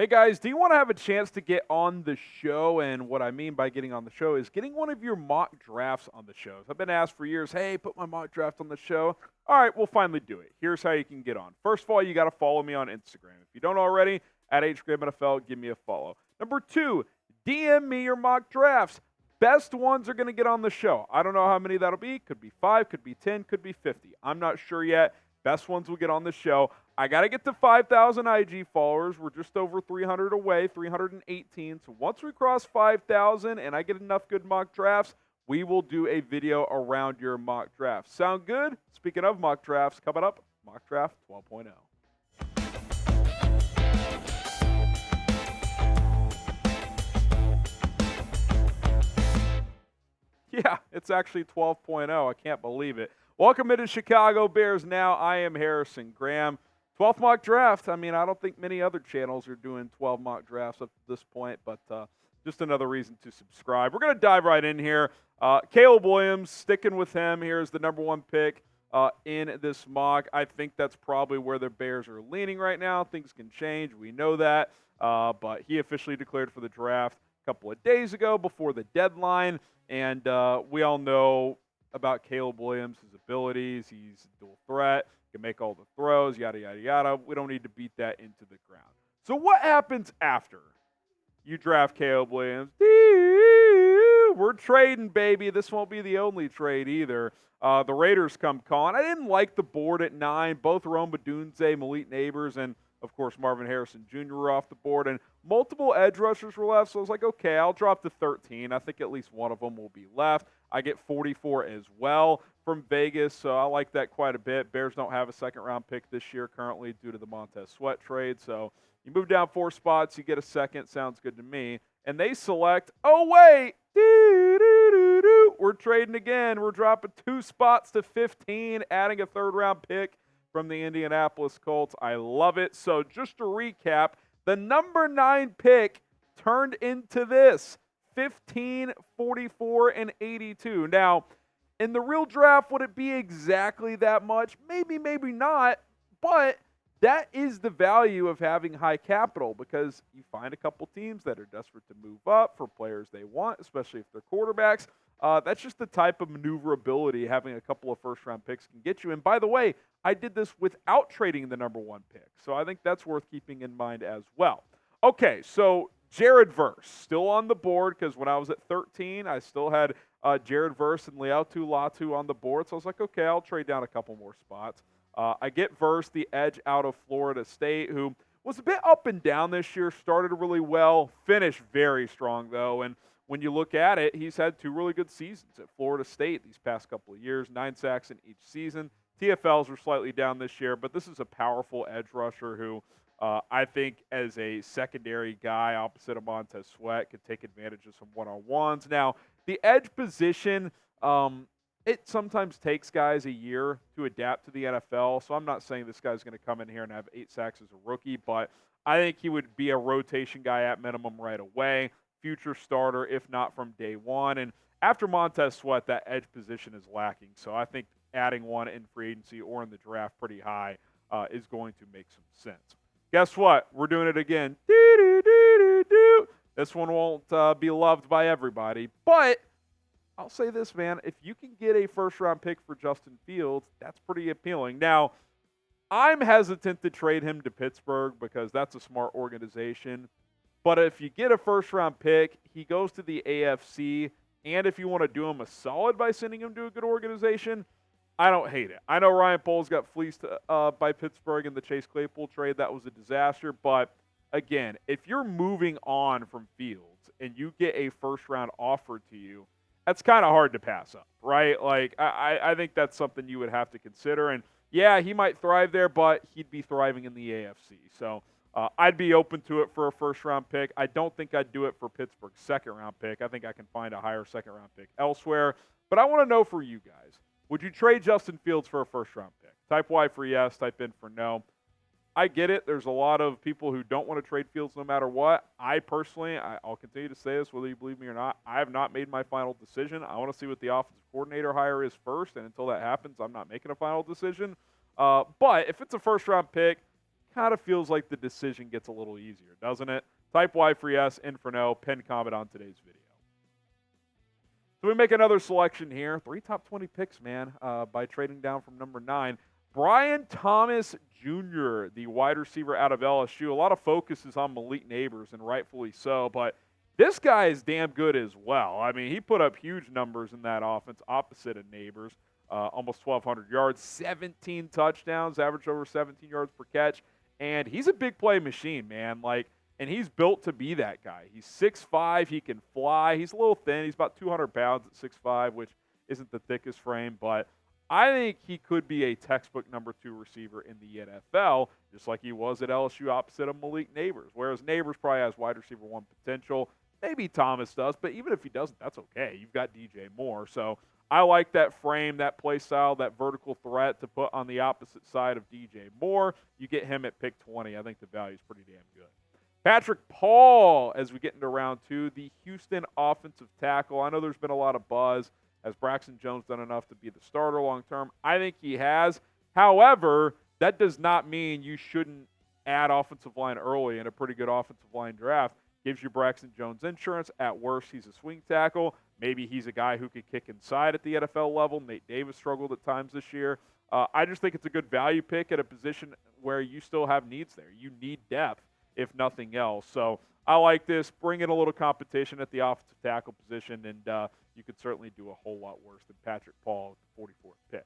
Hey guys, do you want to have a chance to get on the show? And what I mean by getting on the show is getting one of your mock drafts on the shows. I've been asked for years, hey, put my mock draft on the show. All right, we'll finally do it. Here's how you can get on. First of all, you got to follow me on Instagram. If you don't already, at HGramNFL, give me a follow. Number 2, DM me your mock drafts. Best ones are going to get on the show. I don't know how many that'll be. Could be 5, could be 10, could be 50. I'm not sure yet. Best ones will get on the show. I got to get to 5,000 IG followers. We're just over 300 away, 318. So once we cross 5,000 and I get enough good mock drafts, we will do a video around your mock draft. Sound good? Speaking of mock drafts, coming up, Mock Draft 12.0. Yeah, it's actually 12.0. I can't believe it. Welcome into Chicago Bears Now. I am Harrison Graham. 12th mock draft. I mean, I don't think many other channels are doing 12 mock drafts up to this point, but just another reason to subscribe. We're going to dive right in here. Caleb Williams, sticking with him. Here's the number 1 pick in this mock. I think that's probably where the Bears are leaning right now. Things can change. We know that. But he officially declared for the draft a couple of days ago before the deadline. And we all know about Caleb Williams, his abilities. He's a dual threat, can make all the throws, yada, yada, yada. We don't need to beat that into the ground. So what happens after you draft Caleb Williams? We're trading, baby. This won't be the only trade either. The Raiders come calling. I didn't like the board at 9. Both Rome Badunze, Malik Neighbors, and of course, Marvin Harrison Jr. were off the board, and multiple edge rushers were left, so I was like, okay, I'll drop to 13. I think at least one of them will be left. I get 44 as well from Vegas, so I like that quite a bit. Bears don't have a second-round pick this year currently due to the Montez Sweat trade, so you move down 4 spots, you get a second. Sounds good to me. And they select, oh, wait, we're trading again. We're dropping 2 spots to 15, adding a third-round pick from the Indianapolis Colts. I love it. So just to recap, the number 9 pick turned into this, 15, 44, and 82. Now, in the real draft, would it be exactly that much? Maybe, maybe not, but that is the value of having high capital because you find a couple teams that are desperate to move up for players they want, especially if they're quarterbacks. That's just the type of maneuverability having a couple of first-round picks can get you. And by the way, I did this without trading the number 1 pick. So I think that's worth keeping in mind as well. Okay, so Jared Verse, still on the board because when I was at 13, I still had Jared Verse and Leautu Latu on the board. So I was like, okay, I'll trade down a couple more spots. I get Verse, the edge out of Florida State, who was a bit up and down this year, started really well, finished very strong, though. And when you look at it, he's had 2 really good seasons at Florida State these past couple of years, 9 sacks in each season. TFLs were slightly down this year, but this is a powerful edge rusher who I think as a secondary guy opposite of Montez Sweat could take advantage of some one-on-ones. Now, the edge position, it sometimes takes guys a year to adapt to the NFL, so I'm not saying this guy's going to come in here and have 8 sacks as a rookie, but I think he would be a rotation guy at minimum right away, future starter, if not from day one. And after Montez Sweat, that edge position is lacking, so I think adding one in free agency or in the draft pretty high is going to make some sense. Guess what? We're doing it again. This one won't be loved by everybody, but I'll say this, man. If you can get a first-round pick for Justin Fields, that's pretty appealing. Now, I'm hesitant to trade him to Pittsburgh because that's a smart organization. But if you get a first-round pick, he goes to the AFC, and if you want to do him a solid by sending him to a good organization, I don't hate it. I know Ryan Poles got fleeced by Pittsburgh in the Chase Claypool trade. That was a disaster. But, again, if you're moving on from Fields and you get a first-round offer to you, that's kind of hard to pass up, right? Like, I think that's something you would have to consider. And, yeah, he might thrive there, but he'd be thriving in the AFC. So I'd be open to it for a first-round pick. I don't think I'd do it for Pittsburgh's second-round pick. I think I can find a higher second-round pick elsewhere. But I want to know for you guys, would you trade Justin Fields for a first-round pick? Type Y for yes, type in for no. I get it. There's a lot of people who don't want to trade Fields no matter what. I personally, I'll continue to say this whether you believe me or not, I have not made my final decision. I want to see what the offensive coordinator hire is first, and until that happens, I'm not making a final decision. But if it's a first-round pick, kind of feels like the decision gets a little easier, doesn't it? Type Y for yes, N for no, pin comment on today's video. So we make another selection here. 3 top 20 picks, man, by trading down from number 9. Brian Thomas Jr., the wide receiver out of LSU. A lot of focus is on Malik Neighbors, and rightfully so, but this guy is damn good as well. I mean, he put up huge numbers in that offense opposite of Neighbors. Almost 1,200 yards, 17 touchdowns, average over 17 yards per catch, and he's a big play machine, man. And he's built to be that guy. He's 6'5", he can fly. He's a little thin. He's about 200 pounds at 6'5", which isn't the thickest frame, but I think he could be a textbook number 2 receiver in the NFL, just like he was at LSU opposite of Malik Neighbors, whereas Neighbors probably has wide receiver 1 potential. Maybe Thomas does, but even if he doesn't, that's okay. You've got DJ Moore, so I like that frame, that play style, that vertical threat to put on the opposite side of DJ Moore. You get him at pick 20. I think the value is pretty damn good. Patrick Paul, as we get into round 2, the Houston offensive tackle. I know there's been a lot of buzz. Has Braxton Jones done enough to be the starter long term? I think he has. However, that does not mean you shouldn't add offensive line early in a pretty good offensive line draft. Gives you Braxton Jones insurance. At worst, he's a swing tackle. Maybe he's a guy who could kick inside at the NFL level. Nate Davis struggled at times this year. I just think it's a good value pick at a position where you still have needs there. You need depth, if nothing else. So I like this. Bring in a little competition at the offensive tackle position, and you could certainly do a whole lot worse than Patrick Paul at the 44th pick.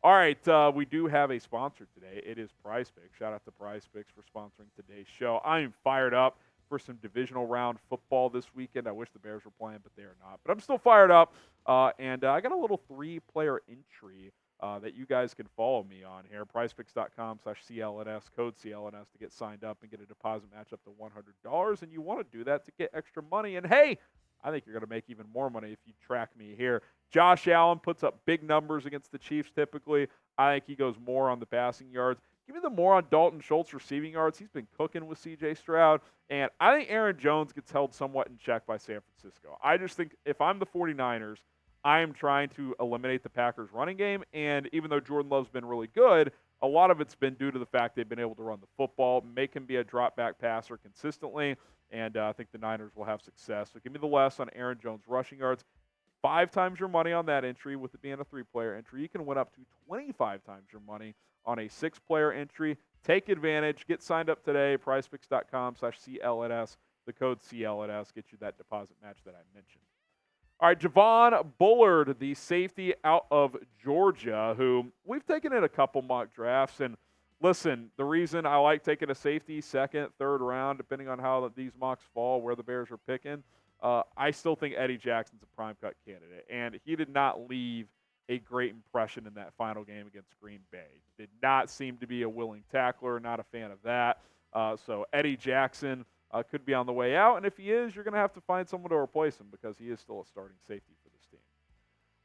All right, we do have a sponsor today. It is Prize Picks. Shout out to Prize Picks for sponsoring today's show. I am fired up for some divisional round football this weekend. I wish the Bears were playing, but they are not. But I'm still fired up, and I got a little 3-player entry that you guys can follow me on here. PrizePicks.com/CLNS, code CLNS to get signed up and get a deposit match up to $100. And you want to do that to get extra money. And hey, I think you're going to make even more money if you track me here. Josh Allen puts up big numbers against the Chiefs typically. I think he goes more on the passing yards. Give me the more on Dalton Schultz receiving yards. He's been cooking with C.J. Stroud. And I think Aaron Jones gets held somewhat in check by San Francisco. I just think if I'm the 49ers, I am trying to eliminate the Packers' running game. And even though Jordan Love's been really good, a lot of it's been due to the fact they've been able to run the football, make him be a drop-back passer consistently. And I think the Niners will have success. So give me the less on Aaron Jones rushing yards. 5 times your money on that entry with it being a 3-player entry. You can win up to 25 times your money on a 6-player entry. Take advantage. Get signed up today. PrizePicks.com/CLNS. The code CLNS gets you that deposit match that I mentioned. All right, Javon Bullard, the safety out of Georgia, who we've taken in a couple mock drafts. And listen, the reason I like taking a safety 2nd, 3rd round, depending on how these mocks fall, where the Bears are picking, I still think Eddie Jackson's a prime cut candidate. And he did not leave a great impression in that final game against Green Bay. Did not seem to be a willing tackler, not a fan of that. So Eddie Jackson could be on the way out, and if he is, you're going to have to find someone to replace him because he is still a starting safety for this team.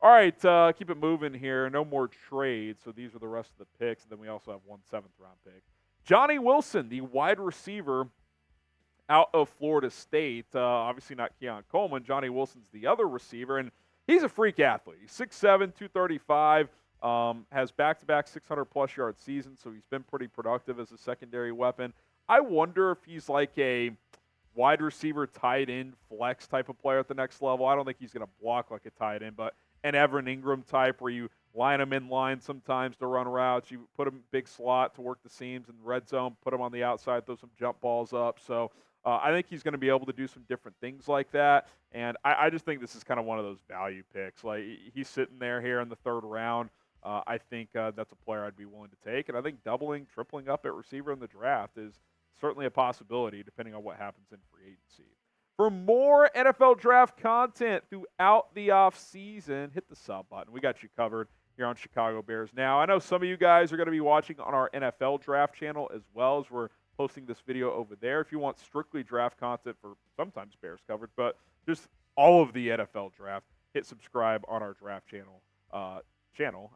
All right, keep it moving here. No more trades, so these are the rest of the picks, and then we also have 1 7th-round pick. Johnny Wilson, the wide receiver out of Florida State. Obviously not Keon Coleman. Johnny Wilson's the other receiver, and he's a freak athlete. He's 6'7", 235, has back-to-back 600-plus yard seasons, so he's been pretty productive as a secondary weapon. I wonder if he's like a wide receiver, tight end, flex type of player at the next level. I don't think he's going to block like a tight end, but an Evan Ingram type where you line him in line sometimes to run routes. You put him big slot to work the seams in the red zone, put him on the outside, throw some jump balls up. So I think he's going to be able to do some different things like that. And I just think this is kind of one of those value picks. Like he's sitting there here in the 3rd round. I think that's a player I'd be willing to take. And I think doubling, tripling up at receiver in the draft is certainly a possibility depending on what happens in free agency. For more NFL draft content throughout the offseason, hit the sub button. We got you covered here on Chicago Bears Now. I know some of you guys are going to be watching on our NFL draft channel as well, as we're posting this video over there. If you want strictly draft content for sometimes Bears covered, but just all of the NFL draft, hit subscribe on our draft channel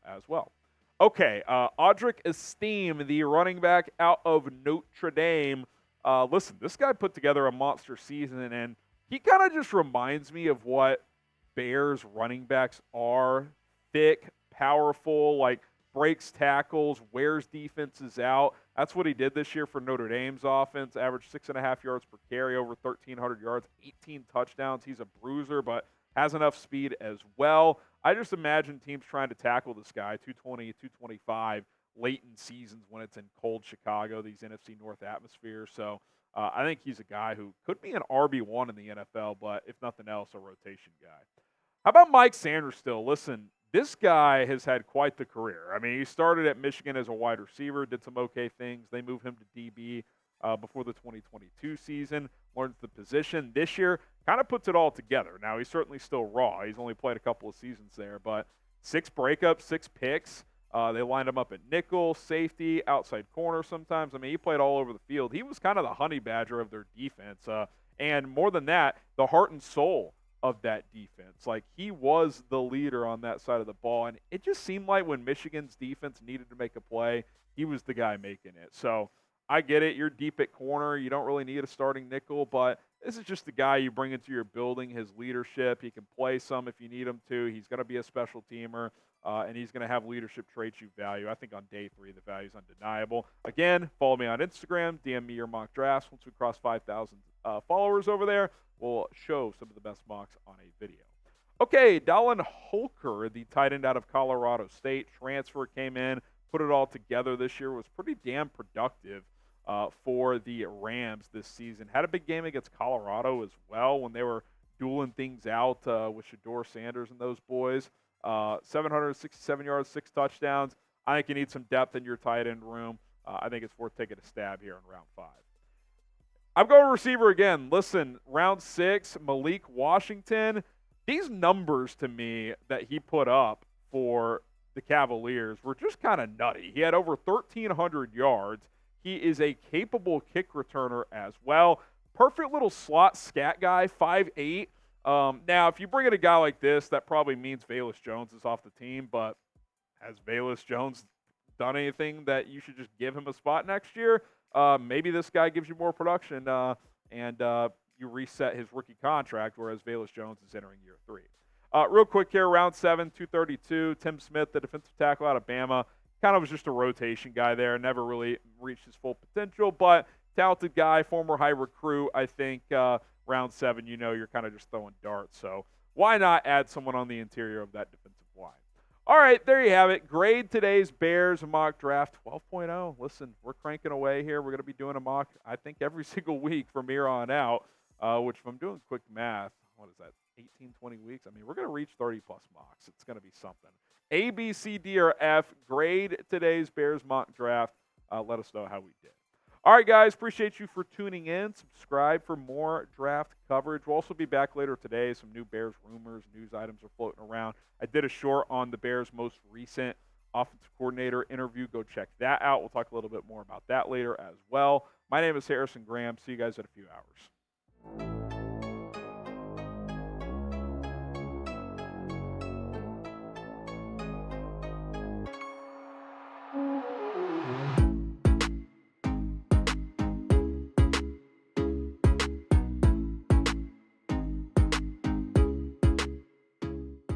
as well. Okay, Audric Estime, the running back out of Notre Dame. Listen, this guy put together a monster season, and he kind of just reminds me of what Bears running backs are. Thick, powerful, like breaks tackles, wears defenses out. That's what he did this year for Notre Dame's offense. Averaged 6.5 yards per carry, over 1,300 yards, 18 touchdowns. He's a bruiser, but has enough speed as well. I just imagine teams trying to tackle this guy, 220, 225, late in seasons when it's in cold Chicago, these NFC North atmospheres. So I think he's a guy who could be an RB1 in the NFL, but if nothing else, a rotation guy. How about Mike Sanders still? Listen, this guy has had quite the career. I mean, he started at Michigan as a wide receiver, did some okay things. They moved him to DB before the 2022 season, learns the position. This year, kind of puts it all together. Now, he's certainly still raw. He's only played a couple of seasons there, but 6 breakups, 6 picks. They lined him up at nickel, safety, outside corner sometimes. I mean, he played all over the field. He was kind of the honey badger of their defense. And more than that, the heart and soul of that defense. Like, he was the leader on that side of the ball. And it just seemed like when Michigan's defense needed to make a play, he was the guy making it. So I get it. You're deep at corner. You don't really need a starting nickel, but this is just the guy you bring into your building, his leadership. He can play some if you need him to. He's going to be a special teamer, and he's going to have leadership traits you value. I think on day 3, the value is undeniable. Again, follow me on Instagram. DM me your mock drafts. Once we cross 5,000 followers over there, we'll show some of the best mocks on a video. Okay, Dallin Holker, the tight end out of Colorado State, transfer, came in, put it all together this year, was pretty damn productive for the Rams this season. Had a big game against Colorado as well when they were dueling things out with Shedeur Sanders and those boys. 767 yards, 6 touchdowns. I think you need some depth in your tight end room. I think it's worth taking a stab here in round 5. I'm going receiver again. Listen, round 6, Malik Washington. These numbers to me that he put up for the Cavaliers were just kind of nutty. He had over 1,300 yards. He is a capable kick returner as well. Perfect little slot scat guy, 5'8". Now, if you bring in a guy like this, that probably means Velus Jones is off the team, but has Velus Jones done anything that you should just give him a spot next year? Maybe this guy gives you more production and you reset his rookie contract, whereas Velus Jones is entering year 3. Real quick here, round 7, 232, Tim Smith, the defensive tackle out of Bama. Kind of was just a rotation guy there, never really reached his full potential, but talented guy, former high recruit. I think round 7, you're kind of just throwing darts. So why not add someone on the interior of that defensive line? All right, there you have it. Grade today's Bears mock draft 12.0. Listen, we're cranking away here. We're going to be doing a mock, I think, every single week from here on out, which if I'm doing quick math, what is that, 18, 20 weeks? I mean, we're going to reach 30-plus mocks. It's going to be something. A, B, C, D, or F, grade today's Bears mock draft. Let us know how we did. All right, guys, appreciate you for tuning in. Subscribe for more draft coverage. We'll also be back later today. Some new Bears rumors, news items are floating around. I did a short on the Bears' most recent offensive coordinator interview. Go check that out. We'll talk a little bit more about that later as well. My name is Harrison Graham. See you guys in a few hours.